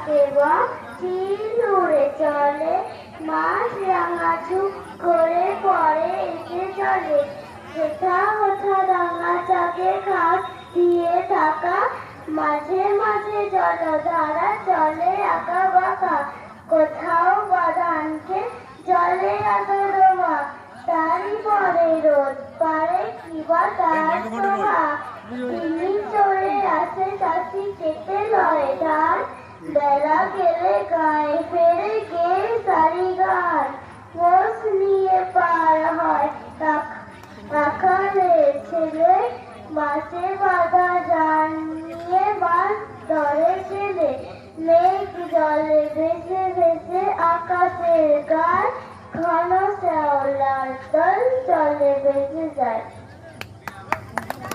কেবা চিল উড়ে চলে, মাছ রাঙা ঝুঁক করে পরে এসে চলে। হেথা হোথা রাঙা চাকে ঘাস দিয়ে থাকা, মাঝে মাঝে জলধারা চলে আঁকা বাঁকা। কোথাও বাদানকে জলে আদরমা, তারই পরে রোদ পারে কিবা তার শোভা। তিনি চলে আসে চাষি কেটে লয় ধান, বেলা গেলে গায়ে ফেরে গে সারি গান। মোষ নিয়ে পার হয় আকালের ছেলে, মাছে বাঁধা জাল নিয়ে মাছ ধরে ছেলে। মেঘ জলে ভেসে ভেসে আকাশের গায়, ঘন শ্যাওলার দল চলে ভেসে যায়।